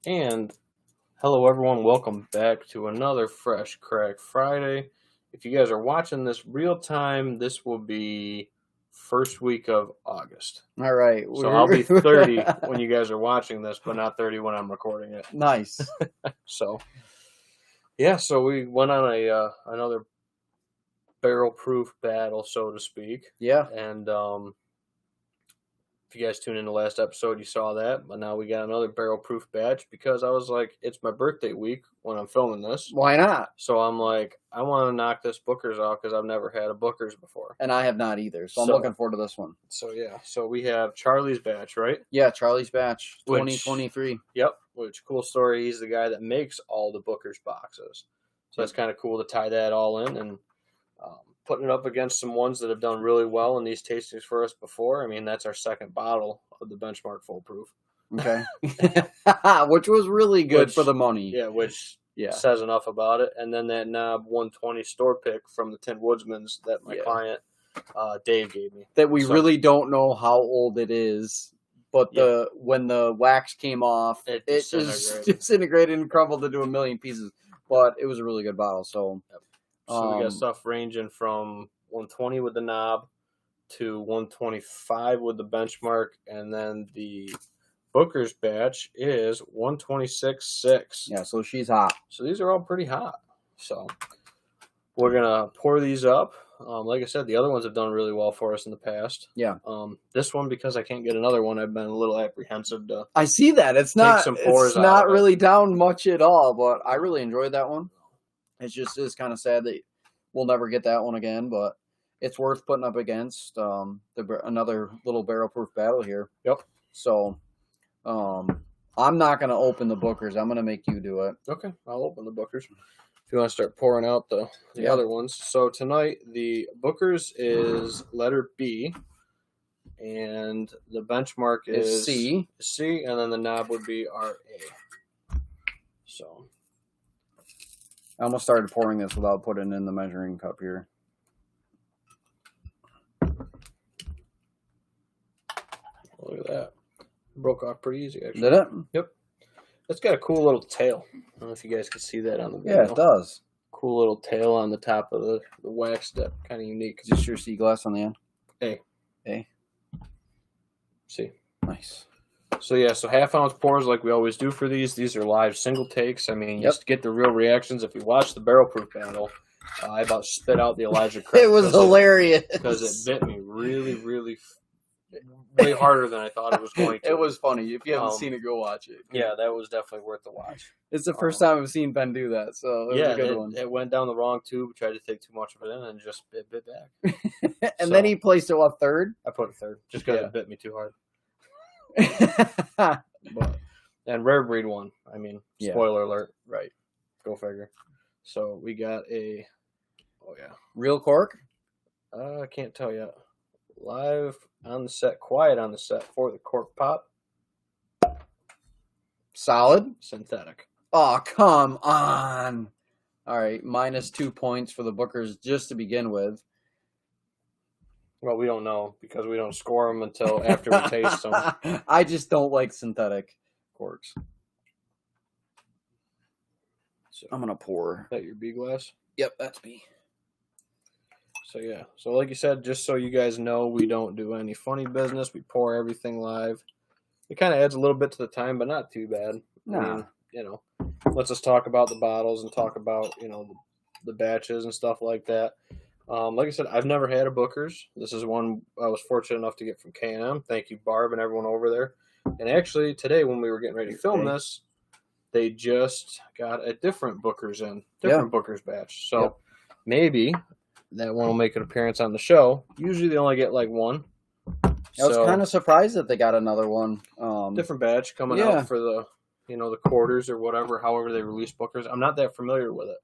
And hello, everyone. Welcome back to another Fresh Crack Friday. If you guys are watching this real time, this will be first week of August. All right. So I'll be 30 when you guys are watching this, but not 30 when I'm recording it. Nice. So, yeah, so we went on another barrel-proof battle, so to speak. Yeah. And if you guys tuned in the last episode, you saw that. But now we got another barrel-proof batch because I was like, it's my birthday week when I'm filming this. Why not? So I'm like, I want to knock this Booker's off because I've never had a Booker's before. And I have not either. So I'm So- looking forward to this one. So yeah, so we have Charlie's batch, right? Yeah, Charlie's Batch Which- 2023. Yep. Which cool story. He's the guy that makes all the Booker's boxes. So that's kind of cool to tie that all in and putting it up against some ones that have done really well in these tastings for us before. I mean, that's our second bottle of the Benchmark Full Proof. Okay. Which was really good Which- for the money. Yeah, which Yeah. says enough about it. And then that knob 120 store pick from the Tin Woodsman's that my Yeah. client Dave gave me. That we So- really don't know how old it is. But when the wax came off, It it just disintegrated. disintegrated and crumbled into a million pieces. But it was a really good bottle. So So we got stuff ranging from 120 with the knob to 125 with the Benchmark, and then the Booker's batch is 126.6. yeah, so she's hot. So these are all pretty hot. So we're gonna pour these up. Like I said, the other ones have done really well for us in the past. Yeah. This one, because I can't get another one, I've been a little apprehensive to. I see that. It's Take not some pores it's out not of it. really down much at all, but I really enjoyed that one. It's just is kind of sad that we'll never get that one again, but it's worth putting up against another little barrel proof battle here. Yep. So I'm not going to open the Bookers. I'm going to make you do it. Okay, I'll open the Bookers. If you want to start pouring out the Yeah. other ones. So tonight, the Bookers is letter B, and the Benchmark It's is C. C, and then the knob would be RA. So, I almost started pouring this without putting in the measuring cup here. look at that. Broke off pretty easy, actually. Did it? It's got a cool little tail. I don't know if you guys can see that on the video. Yeah, it does. Cool little tail on the top of the wax step. Kind of unique. Is this your sea glass on the end? A. A. See. Nice. So yeah, so half-ounce pours like we always do for these. These are live single takes. I mean, Yep. just to get the real reactions. If you watch the barrel proof battle, I about spit out the Elijah Craig. It was hilarious. because it bit me really, really way harder than I thought it was going to. It was funny. If you haven't Um, seen it, go watch it. Yeah, that was definitely worth the watch. It's the first time I've seen Ben do that, so it was Yeah, a good one. it went down the wrong tube. Tried to take too much of it in and just bit back. And so- then he placed it what, third? I put a third just because Yeah. it bit me too hard. Right. But and rare breed one. I mean, Yeah. spoiler alert. Go figure. So we got a. Oh yeah. Real cork? I can't tell yet. Live on the set, quiet on the set for the cork pop. Solid? Synthetic. Oh, come on. All right, minus 2 points for the Bookers just to begin with. Well, we don't know because we don't score them until after we taste them. I just don't like synthetic corks. So, I'm going to pour. is that your B glass? Yep, that's me. So yeah. So like you said, just so you guys know, we don't do any funny business. We pour everything live. It kind of adds a little bit to the time, but not too bad. Nah. I mean, you know, let's just talk about the bottles and talk about, you know, the batches and stuff like that. Like I said, I've never had a Booker's. This is one I was fortunate enough to get from K&M. Thank you, Barb, and everyone over there. And actually, today when we were getting ready to film this, they just got a different Booker's Booker's batch. So Yep. maybe that one will make an appearance on the show. Usually they only get like one. I was kind of surprised that they got another one. Different batch coming Yeah. out for the, you know, the quarters or whatever, however they release Bookers. I'm not that familiar with it.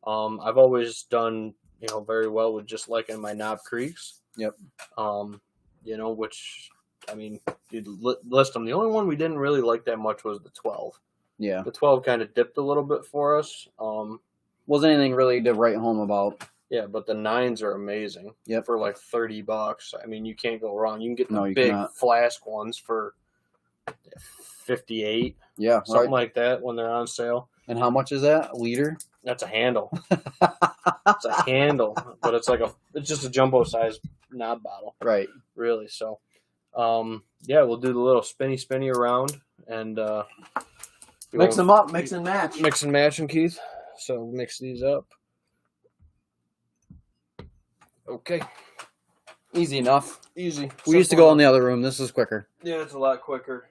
I've always done, you know, very well with just liking my Knob Creeks. Yep. You know, which, I mean, you'd list them. The only one we didn't really like that much was the 12. Yeah. The 12 kind of dipped a little bit for us. Wasn't anything really to write home about. Yeah, but the 9s are amazing. Yep. For like $30. I mean, you can't go wrong. You can get the No, you big cannot. flask ones for $58, Yeah, something right. like that when they're on sale. And how much is that? A liter? That's a handle. It's a handle, but it's just a jumbo size knob bottle. Right. Really. So, yeah, we'll do the little spinny around and Mix them up, mix and match. Mix and match them, Keith. So mix these up. Okay. Easy enough. Easy. We used to go in the other room. This is quicker. Yeah, it's a lot quicker.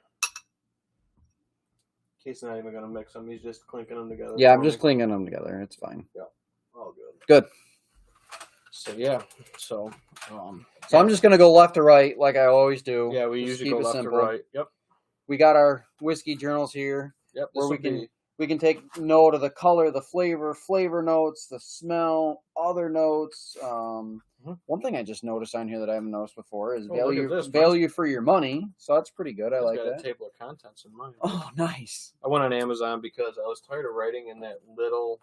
Keith's not even gonna mix them. He's just clinking them together. Yeah, I'm just clinking them together. It's fine. Yeah. All good. Good. So yeah. So I'm just gonna go left to right like I always do. Yeah, we Just usually keep go it left simple. to right. Yep. We got our whiskey journals here. Yep. Where we can take note of the color, the flavor notes, the smell, other notes. One thing I just noticed on here that I haven't noticed before is value for your money. So that's pretty good. I like that. A table of contents in mind. Oh, nice. I went on Amazon because I was tired of writing in that little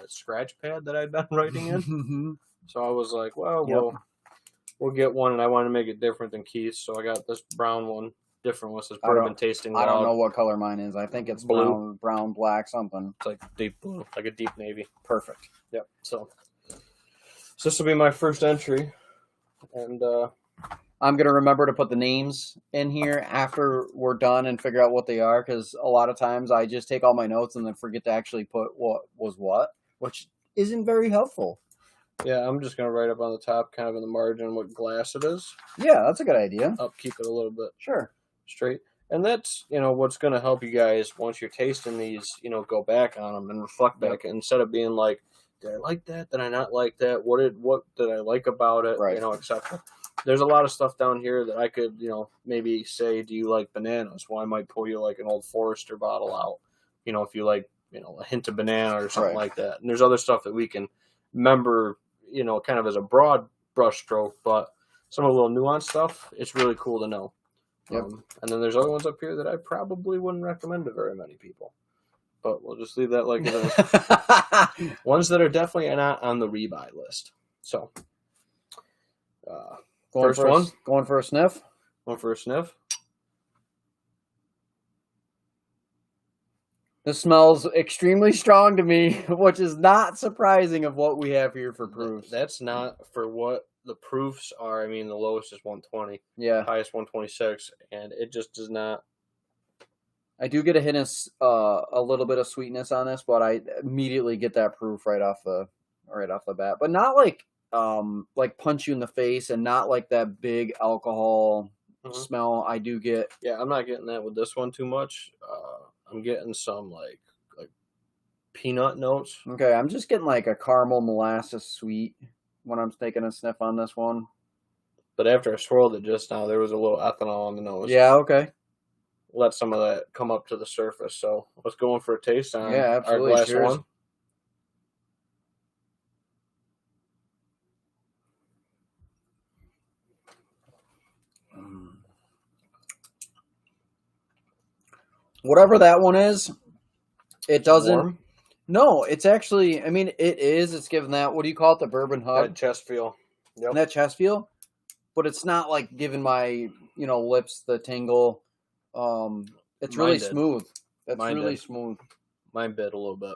scratch pad that I'd been writing in. So I was like, well, we'll get one, and I wanted to make it different than Keith's, so I got this brown one. Different one says bourbon tasting. I don't know what color mine is. I think it's blue, brown, black, something. It's like deep blue, like a deep navy. Perfect. Yep. So this will be my first entry, and I'm gonna remember to put the names in here after we're done and figure out what they are, because a lot of times I just take all my notes and then forget to actually put what was what, which isn't very helpful. Yeah, I'm just gonna write up on the top, kind of in the margin, what glass it is. Yeah, that's a good idea. Keep it a little bit straight. And that's, what's going to help you guys once you're tasting these, go back on them and reflect back. Instead of being like, did I like that? Did I not like that? What did I like about it? Right. Etc. There's a lot of stuff down here that I could, maybe say, do you like bananas? Well, I might pull you like an Old Forester bottle out, if you like, a hint of banana or something like that. And there's other stuff that we can remember, kind of as a broad brush stroke, but some of the little nuanced stuff, it's really cool to know. Yep. And then there's other ones up here that I probably wouldn't recommend to very many people. But we'll just leave that like it is. Ones that are definitely not on the rebuy list. So, going for a sniff? Going for a sniff. This smells extremely strong to me, which is not surprising of what we have here for proofs. That's not for what the proofs are. I mean, the lowest is 120. Yeah. Highest 126, and it just does not. I do get a hint of a little bit of sweetness on this, but I immediately get that proof right off the bat. But not like punch you in the face, and not like that big alcohol smell. I do get. Yeah, I'm not getting that with this one too much. I'm getting some like peanut notes. Okay, I'm just getting like a caramel molasses sweet when I'm taking a sniff on this one. But after I swirled it just now, there was a little ethanol on the nose. Yeah, okay. Let some of that come up to the surface. So let's go in for a taste on absolutely. Our glass Cheers. one. Whatever that one is, it doesn't. Warm. No, it's actually. I mean, it is. It's giving that. What do you call it? The bourbon hug. That chest feel. Yep. That chest feel, but it's not like giving my lips the tingle. It's really smooth. That's really smooth. Mine bit a little bit.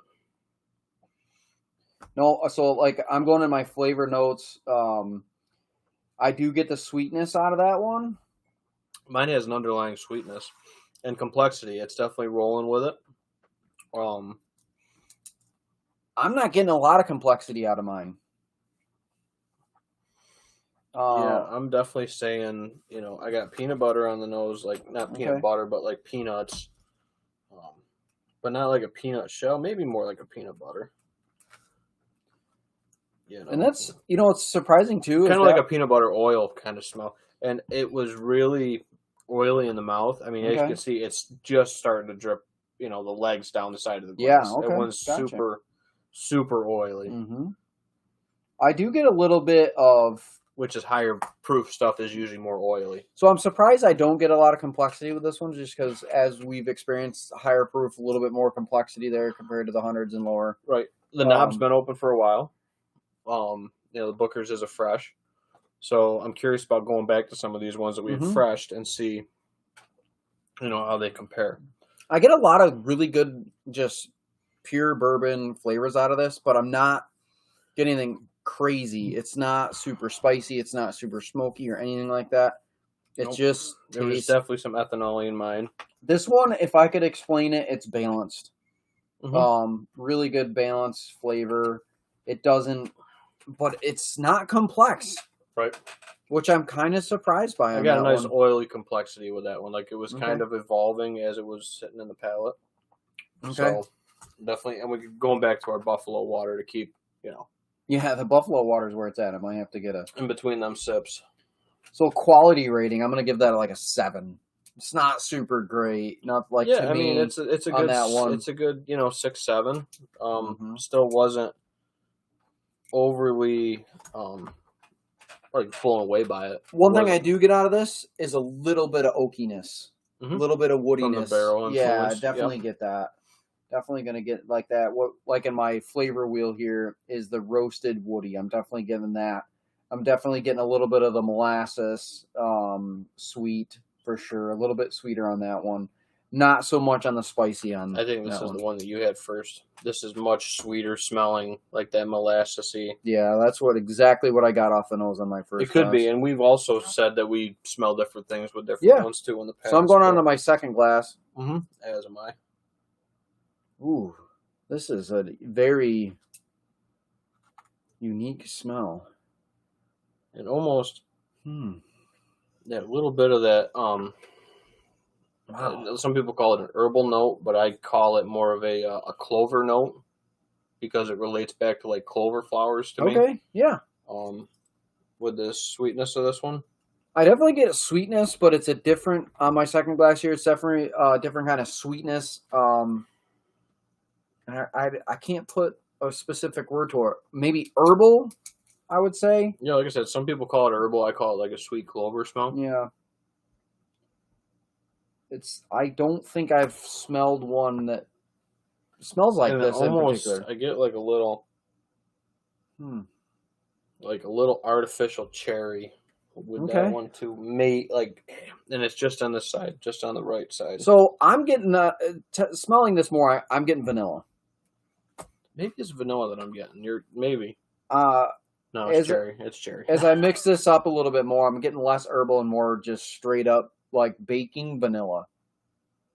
No, so like I'm going in my flavor notes. I do get the sweetness out of that one. Mine has an underlying sweetness and complexity. It's definitely rolling with it. I'm not getting a lot of complexity out of mine. Yeah, I'm definitely saying, I got peanut butter on the nose, like not peanut butter, but like peanuts. But not like a peanut shell, maybe more like a peanut butter. And that's, it's surprising too. Kind of like a peanut butter oil kind of smell. And it was really oily in the mouth. I mean, as you can see, it's just starting to drip, the legs down the side of the glass. Yeah, okay. It was super, super oily. Mm-hmm. I do get a little bit of... Which is higher proof stuff is usually more oily. So I'm surprised I don't get a lot of complexity with this one, just because as we've experienced higher proof, a little bit more complexity there compared to the hundreds and lower. Right. The knob's been open for a while. The Booker's is a fresh. So I'm curious about going back to some of these ones that we've freshed and see how they compare. I get a lot of really good, just pure bourbon flavors out of this, but I'm not getting anything crazy. It's not super spicy. It's not super smoky or anything like that. It just There was tastes. definitely some ethanol in mine. This one, if I could explain it, it's balanced. Mm-hmm. Really good balanced flavor. It doesn't, but it's not complex, Right. which I'm kind of surprised by. I On got a that nice one. oily complexity with that one. Like, it was Okay. kind of evolving as it was sitting in the palate. Okay. So definitely, and we're going back to our Buffalo water to keep, Yeah, the Buffalo water is where it's at. I might have to get a. in between them sips. So quality rating, I'm gonna give that like a 7. It's not super great. Not like Yeah, to I me. mean, it's a on good that one. it's a good 6, 7. Mhm. Still wasn't overly like blown away by it. One thing I Wasn't. do get out of this is a little bit of oakiness, a Mhm. little bit of woodiness. From the barrel Yeah, I influence, definitely get that. Definitely gonna get like that. What like in my flavor wheel here is the roasted woody. I'm definitely getting that. I'm definitely getting a little bit of the molasses, sweet for sure. A little bit sweeter on that one. Not so much on the spicy on. I think this that is one. the one that you had first. This is much sweeter smelling, like that molassesy. Yeah, that's exactly what I got off the nose on my first. It could be, glass. and we've also said that we smell different things with different ones too in the past. So I'm going on to my second glass. As am I. Ooh, this is a very unique smell. And almost that little bit of that. Some people call it an herbal note, but I call it more of a clover note because it relates back to like clover flowers to me. Okay, yeah. With the sweetness of this one. I definitely get a sweetness, but it's a different. On my second glass here, it's definitely a different kind of sweetness. I can't put a specific word to it. Maybe herbal, I would say. Yeah, like I said, some people call it herbal. I call it like a sweet clover smell. Yeah. I don't think I've smelled one that smells like And this in particular. I get like a little, like a little artificial cherry with that one too. And it's just on this side, just on the right side. So I'm getting smelling this more. I'm getting vanilla. Maybe it's vanilla that I'm getting. Maybe. No, it's cherry. It's cherry. As I mix this up a little bit more, I'm getting less herbal and more just straight up like baking vanilla.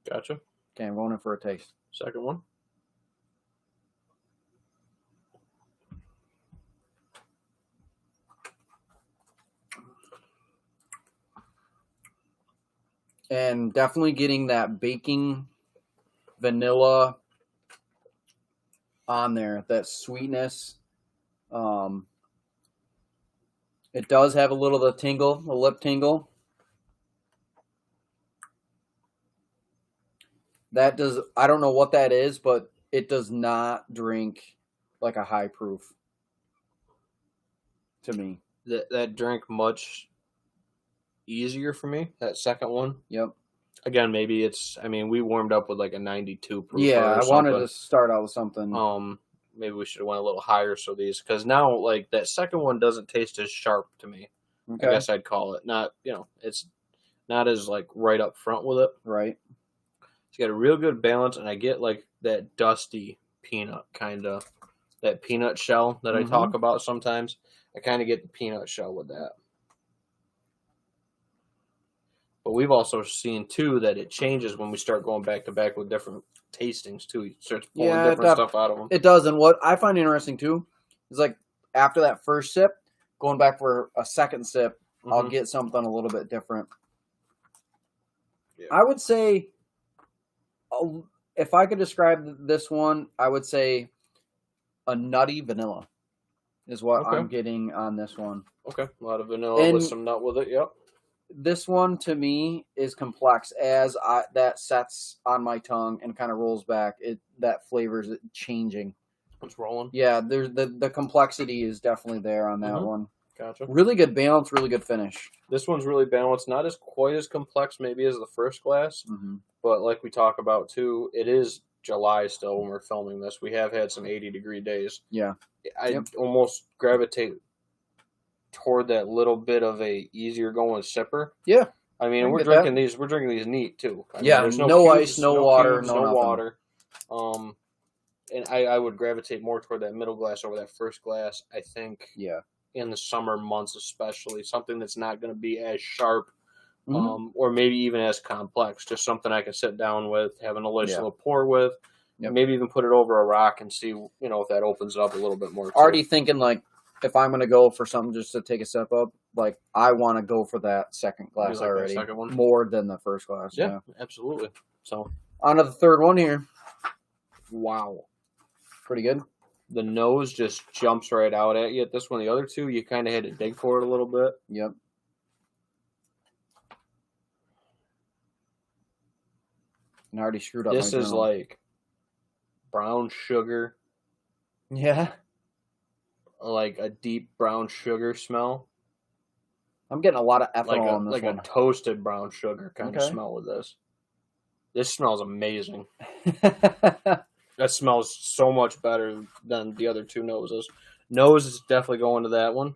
Gotcha. Okay, I'm going in for a taste. Second one. And definitely getting that baking vanilla on there, that sweetness. It does have a little of the tingle, a lip tingle. I don't know what that is, but it does not drink like a high proof to me. That drink much easier for me, that second one. Yep. Again, maybe we warmed up with like a 92 proof. Yeah, I wanted to start out with something. Maybe we should have went a little higher so because now like that second one doesn't taste as sharp to me. Okay. I guess I'd call it. Not, it's not as like right up front with it. Right. It's got a real good balance, and I get like that dusty peanut kind of, that peanut shell that I talk about sometimes. I kind of get the peanut shell with that. But we've also seen too that it changes when we start going back to back with different tastings too. It starts pulling different stuff out of them. It does, and what I find interesting too is like after that first sip, going back for a second sip, I'll get something a little bit different. Yeah. I would say, if I could describe this one, I would say a nutty vanilla is what I'm getting on this one. Okay, a lot of vanilla with some nut with it. Yep. This one to me is complex as that sets on my tongue and kind of rolls back. That flavor is changing. It's rolling. Yeah, there's the complexity is definitely there on that one. Gotcha. Really good balance, really good finish. This one's really balanced. Not as quite as complex maybe as the first glass, but like we talk about too, it is July still when we're filming this. We have had some 80-degree days. Yeah. I almost gravitate toward that little bit of a easier going sipper. Yeah. I mean, I we're get drinking these. We're drinking these neat too. I mean, Yeah, there's no cubes, ice, no water, cubes, no no nothing. water. And I would gravitate more toward that middle glass over that first glass. I think Yeah. in the summer months, especially something that's not going to be as sharp, Mhm. or maybe even as complex. Just something I can sit down with, have a nice Yeah. little pour with. Yep. Maybe even put it over a rock and see, if that opens it up a little bit more. Already thinking like, if I'm gonna go for something just to take a step up, like I want to go for that second glass like that already, second one? more than the first glass. Yeah, absolutely. So on to the third one here. wow, Pretty good. the nose just jumps right out at you at this one. The other two, you kind of had to dig for it a little bit. Yep. And I already screwed up. This my is journal. like brown sugar, Yeah. like a deep brown sugar smell, I'm getting a lot of like ethanol on this like one. a toasted brown sugar kind of Okay. smell with this. This smells amazing. That smells so much better than the other two noses. Nose is definitely going to that one.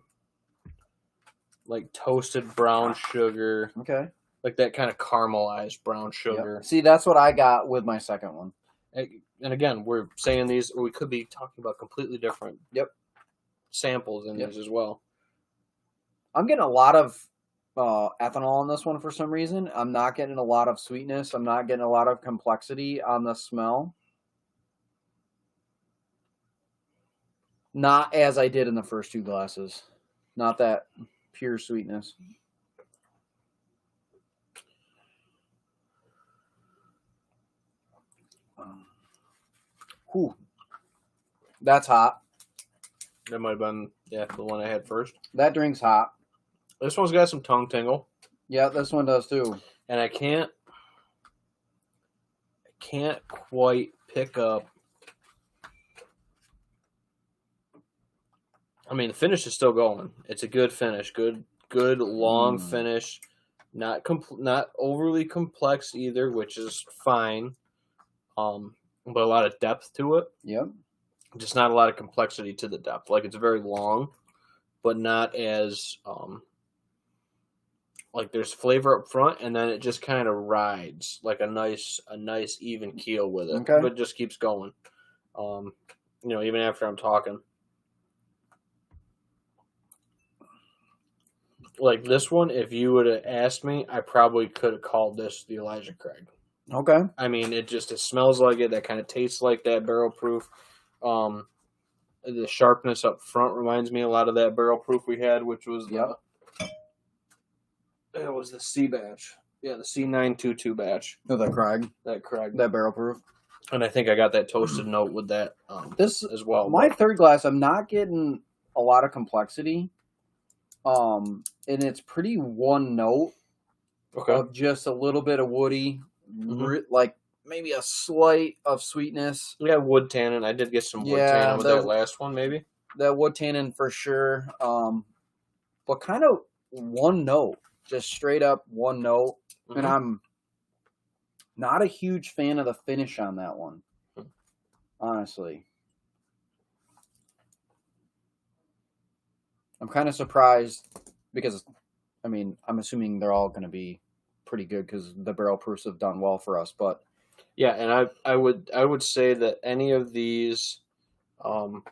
Like toasted brown sugar, Okay. like that kind of caramelized brown sugar. Yep. See, that's what I got with my second one. And again, we're saying these, or we could be talking about completely different samples in these as well. I'm getting a lot of ethanol on this one for some reason. I'm not getting a lot of sweetness. I'm not getting a lot of complexity on the smell. Not as I did in the first two glasses. Not that pure sweetness. Whew. That's hot. That might have been the one I had first. That drink's hot. This one's got some tongue tingle, Yeah, this one does too. and I can't quite pick up. I mean, the finish is still going. It's a good finish, good long finish. Not overly complex either, which is fine. But a lot of depth to it. Yep. Just not a lot of complexity to the depth. Like it's very long, but not as like there's flavor up front, and then it just kind of rides like a nice even keel with it. Okay. But it just keeps going. Even after I'm talking. Like this one, if you would have asked me, I probably could have called this the Elijah Craig. Okay. I mean, it smells like it. That kind of tastes like that barrel proof. The sharpness up front reminds me a lot of that barrel proof we had, which was it was the C batch. Yeah, the C922 batch. No, that Craig. That Craig. That barrel proof. And I think I got that toasted note with that this as well. My third glass, I'm not getting a lot of complexity. And it's pretty one note. Okay. Of just a little bit of woody, like maybe a slight of sweetness. Yeah, wood tannin. I did get some wood tannin with that last one, maybe. That wood tannin for sure. But kind of one note, just straight up one note. And I'm not a huge fan of the finish on that one, honestly. I'm kind of surprised because, I mean, I'm assuming they're all going to be pretty good because the barrel proofs have done well for us. But yeah, and I would say that any of these are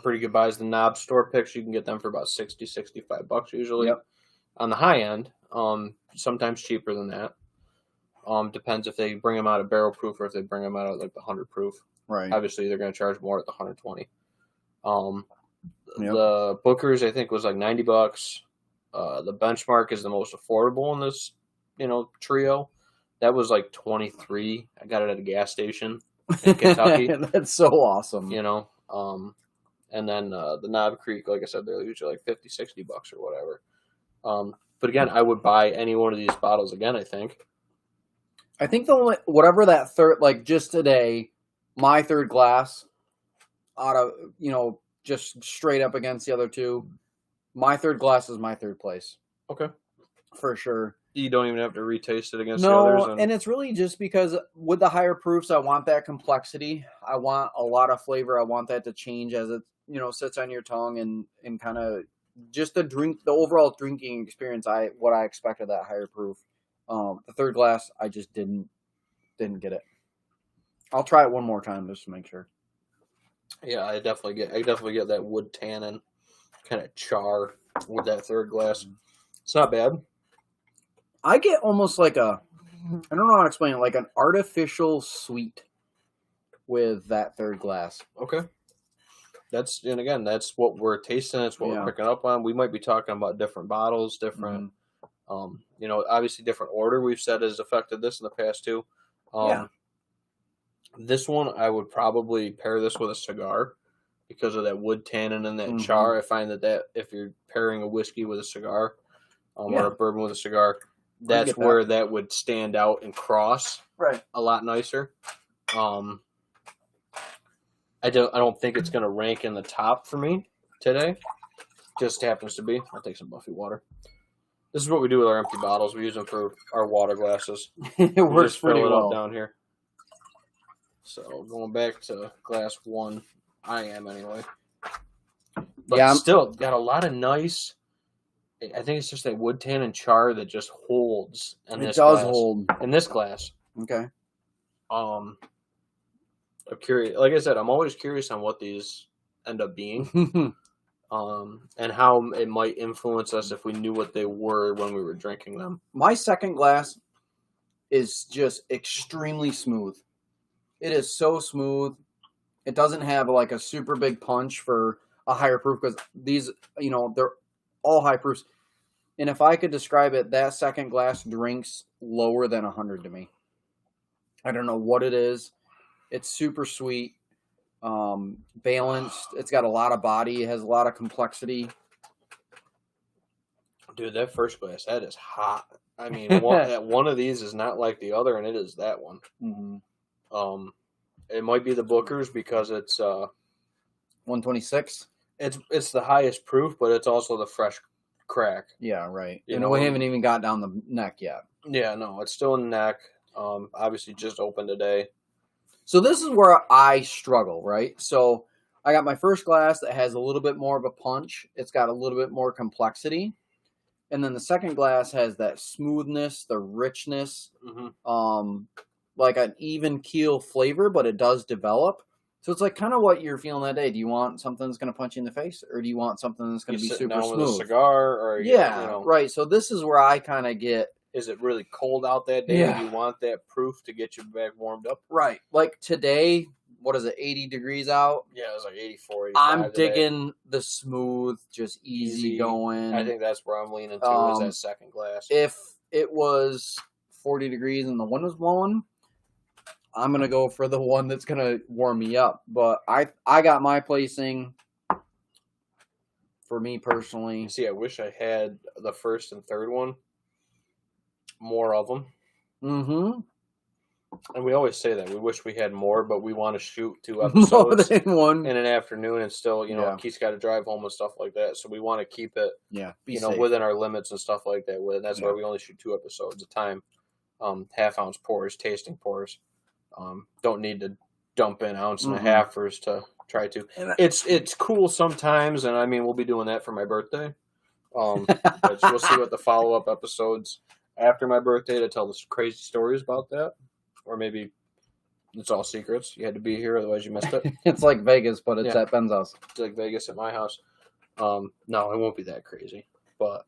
pretty good buys. The Knob store picks, you can get them for about $60-$65 usually. Yep. On the high end, sometimes cheaper than that. Depends if they bring them out of barrel proof or if they bring them out of like the 100 proof. Right. Obviously, they're going to charge more at the 120. The Booker's I think was like $90. The Benchmark is the most affordable in this, trio. That was like $23. I got it at a gas station in Kentucky. That's so awesome. And then the Knob Creek, like I said, they're usually like $50-$60 or whatever. But again, I would buy any one of these bottles again. I think whatever that third, like just today, my third glass out of just straight up against the other two. My third glass is my third place. Okay. For sure. You don't even have to retaste it against the others. No, and it's really just because with the higher proofs, I want that complexity. I want a lot of flavor. I want that to change as it, sits on your tongue and kind of just the overall drinking experience, what I expected that higher proof. The third glass, I just didn't get it. I'll try it one more time just to make sure. Yeah, I definitely get that wood tannin kind of char with that third glass. It's not bad. I get almost like I don't know how to explain it, like an artificial sweet with that third glass. Okay. That's what we're tasting. That's what we're picking up on. We might be talking about different bottles, different, obviously different order we've said has affected this in the past too. This one, I would probably pair this with a cigar because of that wood tannin and that char. I find that if you're pairing a whiskey with a cigar or a bourbon with a cigar, that's where that would stand out and cross a lot nicer. I don't think it's going to rank in the top for me today. Just happens to be. I'll take some Buffy water. This is what we do with our empty bottles. We use them for our water glasses. It works pretty well down here. So going back to glass one, I am anyway. But still got a lot of nice. I think it's just that wood tannin char that just holds in this glass. It does hold in this glass. Okay. I'm curious. Like I said, I'm always curious on what these end up being, and how it might influence us if we knew what they were when we were drinking them. My second glass is just extremely smooth. It is so smooth. It doesn't have like a super big punch for a higher proof because these, they're all high proofs. And if I could describe it, that second glass drinks lower than 100 to me. I don't know what it is. It's super sweet, balanced. It's got a lot of body. It has a lot of complexity. Dude, that first glass, that is hot. I mean, one of these is not like the other, and it is that one. Mm-hmm. It might be the Booker's because it's 126. It's the highest proof, but it's also the fresh crack. Yeah, right. We haven't even got down the neck yet. Yeah, no, it's still in the neck. Obviously just opened today. So this is where I struggle, right? So I got my first glass that has a little bit more of a punch. It's got a little bit more complexity. And then the second glass has that smoothness, the richness, like an even keel flavor, but it does develop. So it's like kind of what you're feeling that day. Do you want something that's going to punch you in the face, or do you want something that's going to be super smooth? With a cigar, or right. So this is where I kind of get. Is it really cold out that day? Yeah. Do you want that proof to get you back warmed up? Right. Like today, what is it? 80 degrees out. Yeah, it was like 84. I'm digging the smooth, just easy going. I think that's where I'm leaning to. Is that second glass? If it was 40 degrees and the wind was blowing, I'm going to go for the one that's going to warm me up. But I got my placing for me personally. See, I wish I had the first and third one. More of them. Mm-hmm. And we always say that. We wish we had more, but we want to shoot 2 episodes more than one in an afternoon, and still, Keith's got to drive home and stuff like that. So we want to keep it, safe. Within our limits and stuff like that. And that's why we only shoot 2 episodes a time. Half-ounce pours, tasting pours. Don't need to dump in ounce and a halfers to try to. It's cool sometimes, and I mean, we'll be doing that for my birthday. But we'll see what the follow-up episodes after my birthday to tell us crazy stories about that. Or maybe it's all secrets. You had to be here, otherwise you missed it. It's like Vegas, but it's at Ben's house. It's like Vegas at my house. No, it won't be that crazy. But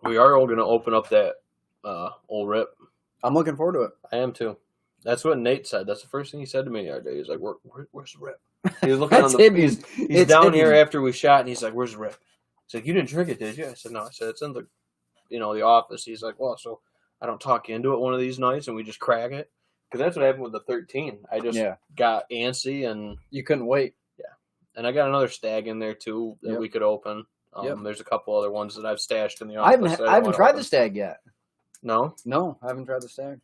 we are all going to open up that old rip. I'm looking forward to it. I am too. That's what Nate said. That's the first thing he said to me the other day. He's like, where's the rip? He was looking on the He's down here after we shot, and he's like, where's the rip? He's like, you didn't drink it, did you? I said, no. I said, it's in the the office. He's like, well, so I don't talk you into it one of these nights, and we just crack it. Because that's what happened with the 13. I just got antsy, and you couldn't wait. Yeah, and I got another stag in there too that we could open. There's a couple other ones that I've stashed in the office. I haven't tried the stag yet. No, I haven't tried the stag.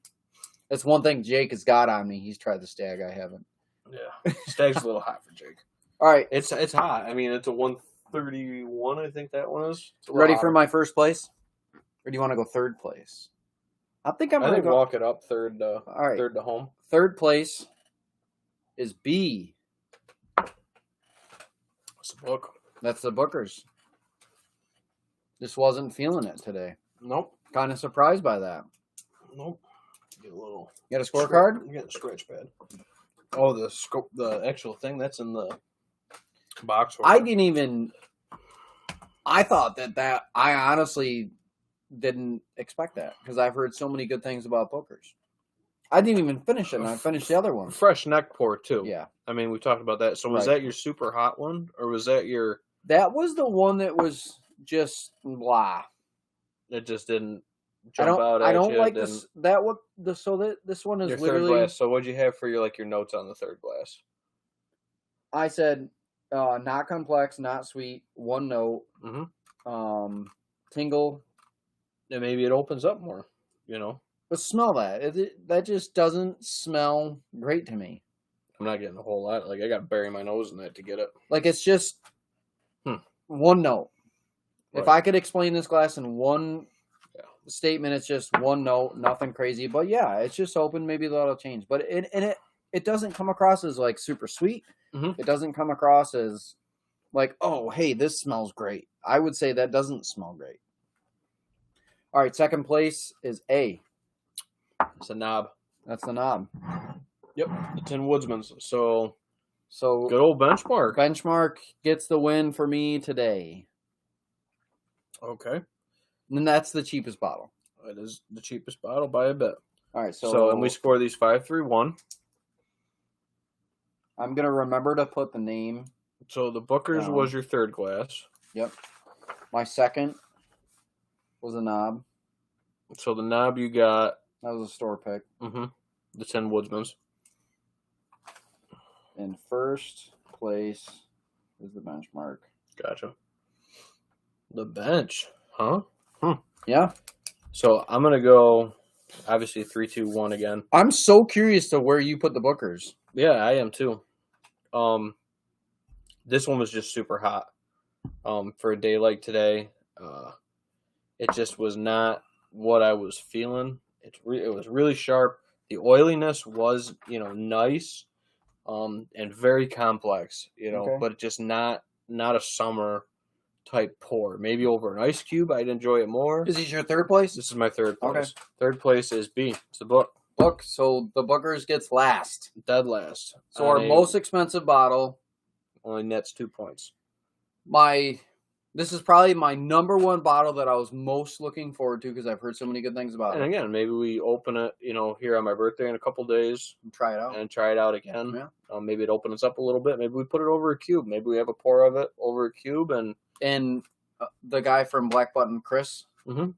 That's one thing Jake has got on me. He's tried the stag. I haven't. Yeah, stag's a little hot for Jake. All right, it's hot. I mean, it's a 131. I think that one is. Ready for my first place, or do you want to go third place? I think walk it up third. All right. Third to home. Third place is B. What's the book? That's the Booker's. Just wasn't feeling it today. Nope. Kind of surprised by that. Nope. Get a little. You got a scorecard? I'm getting a scratch pad. Oh, the actual thing that's in the box. I didn't even. I thought that I honestly didn't expect that because I've heard so many good things about Booker's. I didn't even finish it, and I finished the other one. Fresh neck pour too. Yeah. I mean, we talked about that. So was that your super hot one, or was that your? That was the one that was just blah. It just didn't jump out. I don't like this. That what the so that this one is your literally. Third glass. So what'd you have for your notes on the third glass? I said, not complex, not sweet, one note. Mm-hmm. Tingle. And maybe it opens up more. But smell that. That just doesn't smell great to me. I'm not getting a whole lot. Like I got to bury my nose in that to get it. Like it's just one note. Right. If I could explain this glass in one statement, it's just one note, nothing crazy. But yeah, it's just open. Maybe that'll change. But it doesn't come across as like super sweet. Mm-hmm. It doesn't come across as like, oh, hey, this smells great. I would say that doesn't smell great. All right, second place is A. It's a knob. That's the knob. Yep, the Tin Woodsman's. So good old Benchmark. Benchmark gets the win for me today. Okay. And that's the cheapest bottle. It is the cheapest bottle by a bit. All right, so and we score these 5-3-1. I'm gonna remember to put the name. So the Booker's was your third glass. Yep. My second was a knob. So the knob you got. That was a store pick. Mm-hmm. The Tin Woodsman's. In first place is the Benchmark. Gotcha. The bench, huh? Yeah. So I'm gonna go. Obviously, 3-2-1 again. I'm so curious to where you put the Bookers. Yeah, I am too. This one was just super hot. For a day like today, it just was not what I was feeling. It was really sharp. The oiliness was, nice, and very complex, but just not a summer type pour. Maybe over an ice cube, I'd enjoy it more. Is this your third place? This is my third place. Okay. Third place is B. It's the book. So the Bookers gets last. Dead last. So our most expensive bottle only nets 2 points. This is probably my number one bottle that I was most looking forward to because I've heard so many good things about it. And again, maybe we open it, here on my birthday in a couple days. And try it out. And try it out again. Yeah. Maybe it opens up a little bit. Maybe we put it over a cube. Maybe we have a pour of it over a cube. And the guy from Black Button, Chris,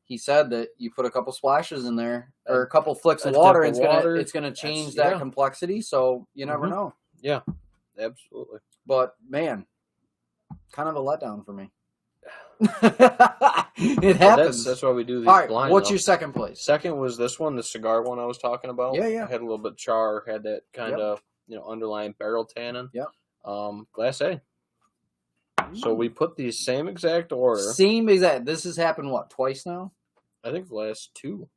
he said that you put a couple splashes in there or a couple flicks of water, and it's gonna change that complexity. So you never know. Yeah, absolutely. But man, kind of a letdown for me. It happens. That's why we do these. All right, blind. What's your second place? Second was this one, the cigar one I was talking about. Yeah. I had a little bit of char, had that kind of underlying barrel tannin. Yeah. Glass A. So we put the same exact order. Same exact. This has happened twice now? I think the last two.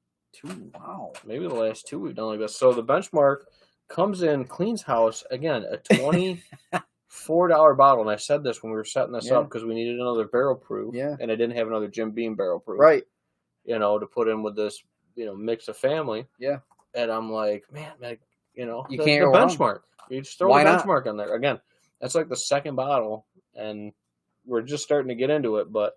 Wow. Maybe the last two we've done like this. So the Benchmark comes in, cleans house again, a $24 bottle. And I said this when we were setting this up because we needed another barrel proof. Yeah. And I didn't have another Jim Beam barrel proof. Right. To put in with this, mix of family. Yeah. And I'm like, man, you can't the go Benchmark. wrong. You just throw the Benchmark on there. Again, that's like the second bottle. And we're just starting to get into it, but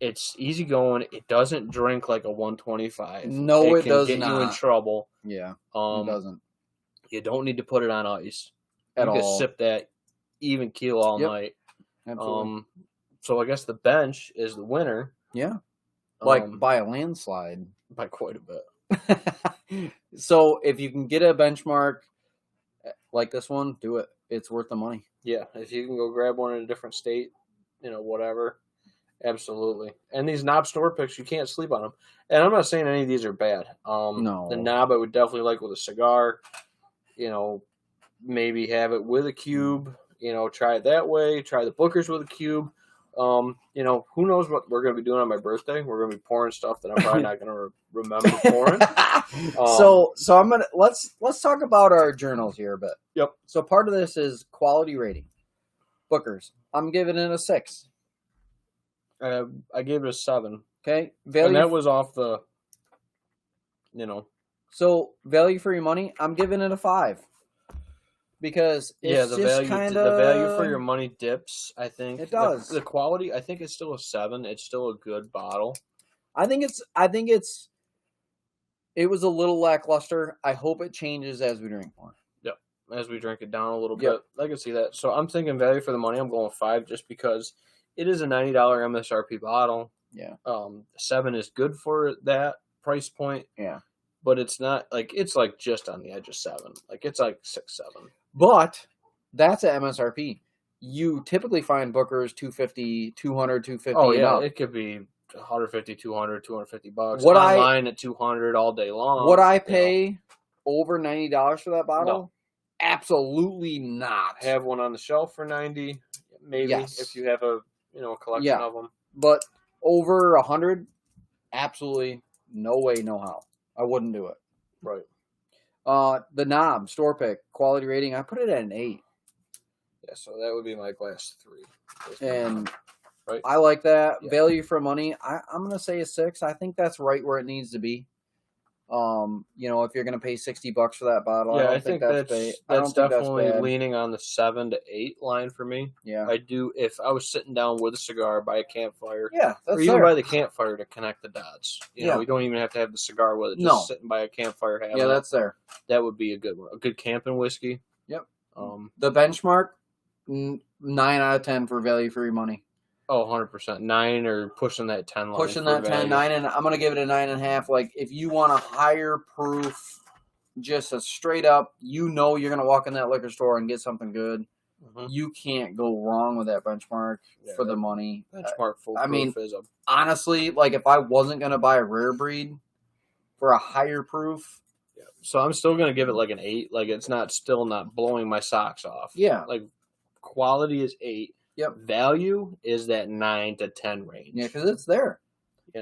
it's easy going. It doesn't drink like a 125. No, it does not. It can get you in trouble. Yeah, it doesn't. You don't need to put it on ice. At you all. can sip that even keel all night. Absolutely. So I guess the bench is the winner. Yeah. Like by a landslide. By quite a bit. So if you can get a Benchmark like this one, do it. It's worth the money. Yeah, if you can go grab one in a different state, whatever, absolutely. And these knob store picks, you can't sleep on them. And I'm not saying any of these are bad. No. The knob I would definitely like with a cigar. Maybe have it with a cube. Try it that way. Try the Bookers with a cube. Who knows what we're going to be doing on my birthday? We're going to be pouring stuff that I'm probably not going to remember pouring. So I'm gonna let's talk about our journals here a bit. Yep. So part of this is quality rating. Bookers, I'm giving it a 6. I gave it a 7, Okay, and value. that was off the, you know. So value for your money, I'm giving it a 5 because it's The just value kind the value for of your money dips. I think It does. The quality. I think it's still a 7. It's still a good bottle. I think it was a little lackluster. I hope it changes as we drink more. Yep, as we drink it down a little Yep. bit, I can see that. So I'm thinking value for the money. I'm going 5 just because it is a $90 MSRP bottle. Yeah. 7 is good for that price point. Yeah. But it's not like it's like just on the edge of 7. Like it's like 6, 7. But that's at MSRP. You typically find Booker's 250, 200, 250. Oh yeah, and up. it could be 150, 200, 250 bucks. What Online at 200 all day long. Would I pay over $90 for that bottle? No. Absolutely not. Have one on the shelf for 90, maybe Yes. if you have a collection of them. But over 100, absolutely no way, no how. I wouldn't do it. Right. The knob, store pick, quality rating, I put it at an 8. Yeah, so that would be my glass 3. And right. I like that. Yeah. Value for money, I'm going to say a 6. I think that's right where it needs to be. If you're going to pay $60 for that bottle, Yeah, I don't think that's definitely bad. leaning on the 7 to 8 line for me. Yeah. I do, if I was sitting down with a cigar by a campfire, Yeah, that's or even fair. by the campfire to connect the dots. Yeah. We don't even have to have the cigar with it. Just No. sitting by a campfire having Yeah, that's there. that would be a good one. A good camping whiskey. Yep. The benchmark, 9 out of 10 for value for your money. 100%. 9 or pushing that 10 line. Pushing that 10, 9, and I'm going to give it a 9.5. Like, if you want a higher proof, just a straight up, you're going to walk in that liquor store and get something good. Mm-hmm. You can't go wrong with that benchmark for the money. Benchmark full I mean, proof is a... honestly, like, if I wasn't going to buy a rare breed for a higher proof. Yeah. So I'm still going to give it like an 8. Like, it's still not blowing my socks off. Yeah. Like, quality is 8. Yep. Value is that 9 to 10 range. Yeah, because it's there.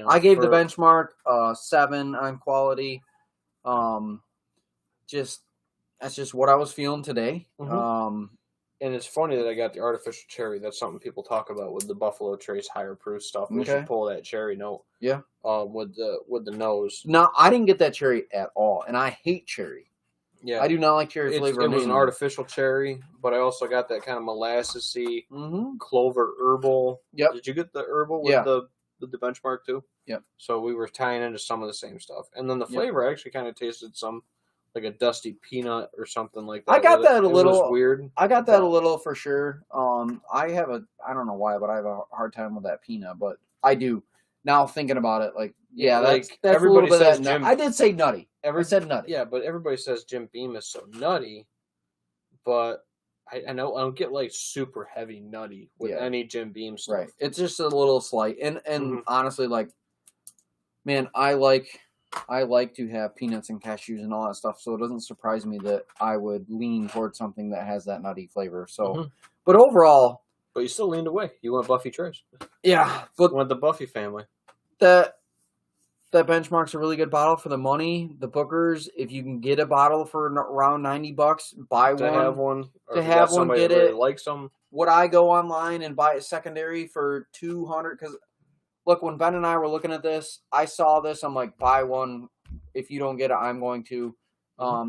I gave the benchmark 7 on quality. That's just what I was feeling today. Mm-hmm. And it's funny that I got the artificial cherry. That's something people talk about with the Buffalo Trace higher proof stuff. We should pull that cherry note. Yeah. With the nose. No, I didn't get that cherry at all, and I hate cherry. Yeah, I do not like cherry flavor. It was an artificial cherry, but I also got that kind of molassesy, clover herbal. Yep. Did you get the herbal with the benchmark too? Yep. So we were tying into some of the same stuff, and then the flavor actually kind of tasted some like a dusty peanut or something like that. I got that a little. It was weird. I got that a little for sure. I don't know why, but I have a hard time with that peanut, but I do. Now thinking about it, like, that's everybody a little bit says of that. I did say nutty. I said nutty. Yeah, but everybody says Jim Beam is so nutty, but I know I don't get like super heavy nutty with any Jim Beam stuff. Right. It's just a little slight. And honestly, like, man, I like to have peanuts and cashews and all that stuff, so it doesn't surprise me that I would lean towards something that has that nutty flavor. So, but overall, but you still leaned away. You went Buffy Trace. Yeah, but you went the Buffy family. That benchmark's a really good bottle for the money. The Bookers, if you can get a bottle for around $90, buy one. To have one, or get it. Likes them. Would I go online and buy it secondary for $200? Because look, when Ben and I were looking at this, I saw this. I'm like, buy one. If you don't get it, I'm going to.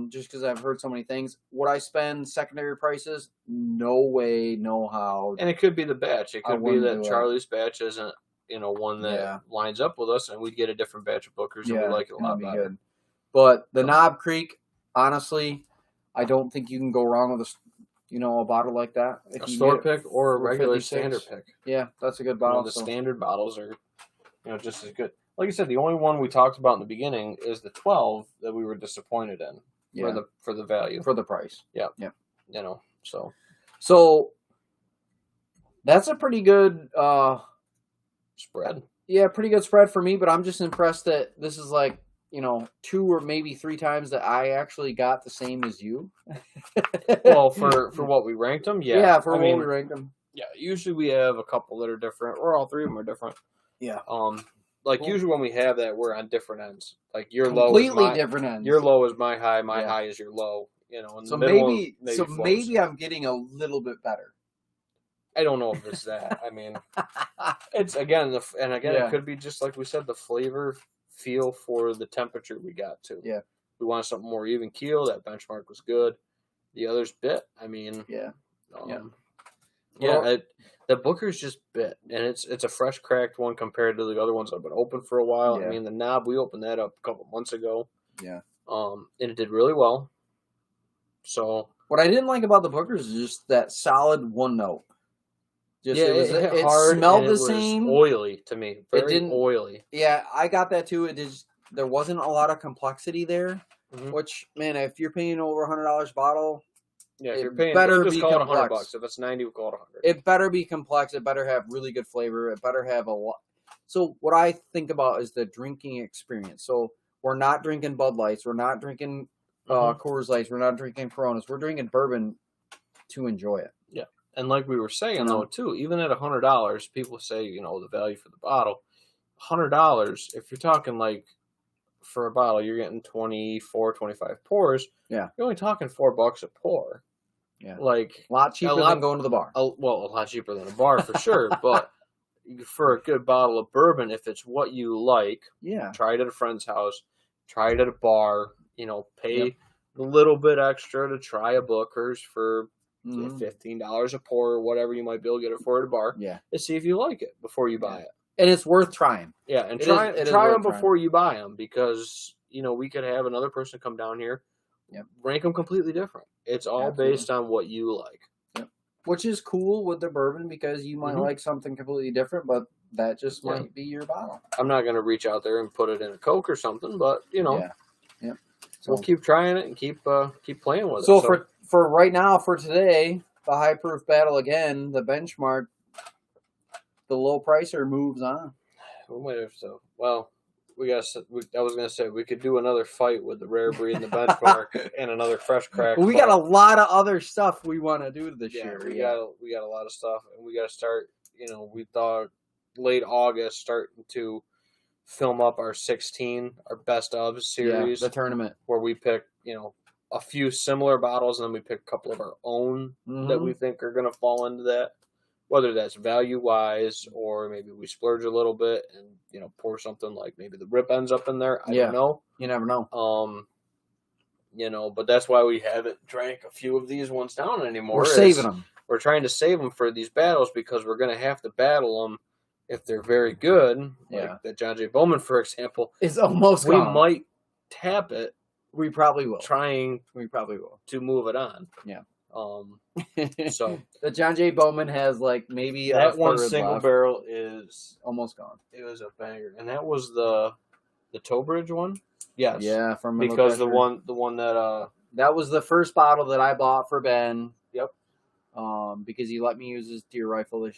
Just because I've heard so many things. Would I spend secondary prices? No way, no how. And it could be the batch. It could be that Charlie's batch isn't, one that lines up with us, and we'd get a different batch of Bookers, and we like it a lot better. Good. But the Knob Creek, honestly, I don't think you can go wrong with a bottle like that. A store pick or a regular 56. Standard pick. Yeah, that's a good bottle. The standard bottles are, just as good. Like I said, the only one we talked about in the beginning is the 12 that we were disappointed in for the value. For the price. Yeah. Yeah. So that's a pretty good spread. Yeah, pretty good spread for me, but I'm just impressed that this is like, 2 or maybe 3 times that I actually got the same as you. Well, for what we ranked them, yeah. Yeah, for what we ranked them. Yeah, usually we have a couple that are different, or all 3 of them are different. Yeah. Usually when we have that, we're on different ends. Like your completely low is different ends. Your low is my high. My high is your low. And so maybe I'm getting a little bit better. I don't know if it's that. I mean, it's again, Yeah. it could be just like we said, the flavor feel for the temperature we got to. Yeah. We wanted something more even keel. That Benchmark was good. The others bit. I mean, Yeah. The Booker's just bit, and it's a fresh cracked one compared to the other ones that have been open for a while. Yeah. I mean, the knob, we opened that up a couple months ago. Yeah. And it did really well. So what I didn't like about the Bookers is just that solid one note. Just, it hit hard. Smelled the it same. Was oily to me. Very oily. Yeah, I got that too. There wasn't a lot of complexity there. Mm-hmm. Which, man, if you're paying over $100 a bottle, yeah, if you're paying, better just be call complex. it $100. If it's 90, we'll call it 100. It better be complex. It better have really good flavor. It better have a lot. So what I think about is the drinking experience. So we're not drinking Bud Lights. We're not drinking Coors Lights. We're not drinking Coronas. We're drinking bourbon to enjoy it. Yeah, and like we were saying though too, even at $100, people say the value for the bottle. $100, if you're talking like for a bottle, you're getting 24, 25 pours. Yeah, you're only talking $4 a pour. Yeah, like a lot cheaper than going to the bar. A lot cheaper than a bar for sure, but for a good bottle of bourbon, if it's what you like, try it at a friend's house, try it at a bar. Pay a little bit extra to try a Booker's for $15 a pour or whatever you might be able to get it for at a bar. Yeah, and see if you like it before you buy it. And it's worth trying. Yeah, and try them before you buy them because we could have another person come down here, rank them completely different. It's all based on what you like. Yep. Which is cool with the bourbon because you might like something completely different, but that just might be your bottle. I'm not going to reach out there and put it in a Coke or something, but so we'll keep trying it and keep playing with it. So for right now, for today, the high proof battle again, the Benchmark, the low pricer moves on. We might have to. Well, I was going to say we could do another fight with the Rare Breed and the Benchmark and another fresh crack. Well, we got a lot of other stuff we want to do this year. We got a lot of stuff, and we got to start. We thought late August starting to film up our 16, our best of series, the tournament where we pick a few similar bottles, and then we pick a couple of our own that we think are going to fall into that. Whether that's value-wise or maybe we splurge a little bit and, pour something like maybe the Rip ends up in there. I don't know. You never know. But that's why we haven't drank a few of these ones down anymore. We're saving them. We're trying to save them for these battles because we're going to have to battle them if they're very good. Like the John J. Bowman, for example. It's almost gone. We might tap it. We probably will. We probably will. To move it on. Yeah. So the John J. Bowman has maybe that one single barrel is almost gone. It was a banger, and that was the Towbridge one. Yes, yeah, from because the one that that was the first bottle that I bought for Ben. Yep. Because he let me use his deer rifle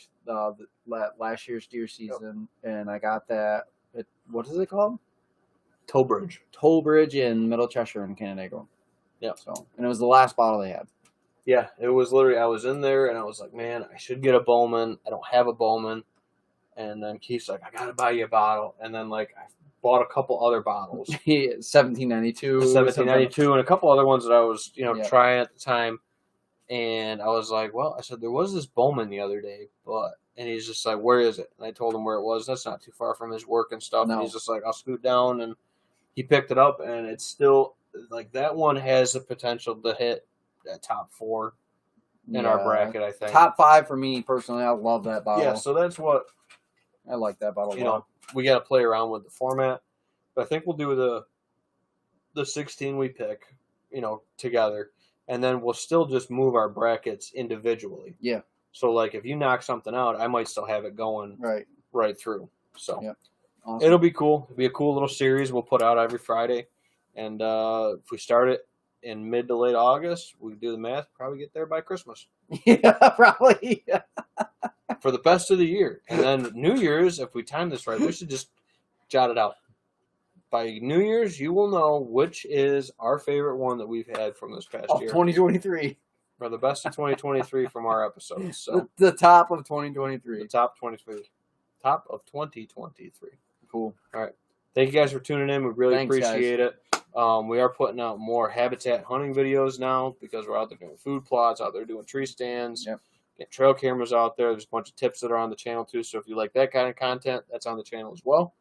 last year's deer season, and I got that. What is it called? Towbridge in Middle Cheshire in Canandaigua. Yep. So, and it was the last bottle they had. Yeah, it was literally, I was in there and I was like, man, I should get a Bowman. I don't have a Bowman. And then Keith's like, I got to buy you a bottle. And then, I bought a couple other bottles. 1792. 1792 and a couple other ones that I was, trying at the time. And I was like, well, I said, there was this Bowman the other day, and he's just like, where is it? And I told him where it was. That's not too far from his work and stuff. No. And he's just like, I'll scoot down. And he picked it up, and it's still, that one has the potential to hit that top 4 in our bracket, I think. Top 5 for me personally. I love that bottle. Yeah, so that's what I like that bottle. We got to play around with the format, but I think we'll do the 16 we pick, together, and then we'll still just move our brackets individually. Yeah. So if you knock something out, I might still have it going right through. So awesome. It'll be cool. It'll be a cool little series we'll put out every Friday, and if we start it in mid to late August, we do the math, probably get there by Christmas. Yeah, probably. For the best of the year. And then New Year's, if we time this right, we should just jot it out. By New Year's, you will know which is our favorite one that we've had from this past year. 2023. For the best of 2023 from our episodes. So the top of 2023. The top 23. Top of 2023. Cool. All right. Thank you guys for tuning in. We really appreciate it. We are putting out more habitat hunting videos now because we're out there doing food plots, out there doing tree stands. Yep. Get trail cameras out there. There's a bunch of tips that are on the channel too. So if you like that kind of content, that's on the channel as well.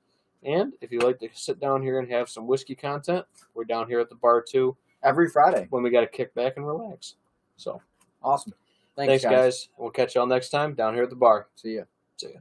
And if you like to sit down here and have some whiskey content, we're down here at the bar too. Every Friday. When we got to kick back and relax. So awesome. Thanks, guys. We'll catch y'all next time down here at the bar. See ya. See ya.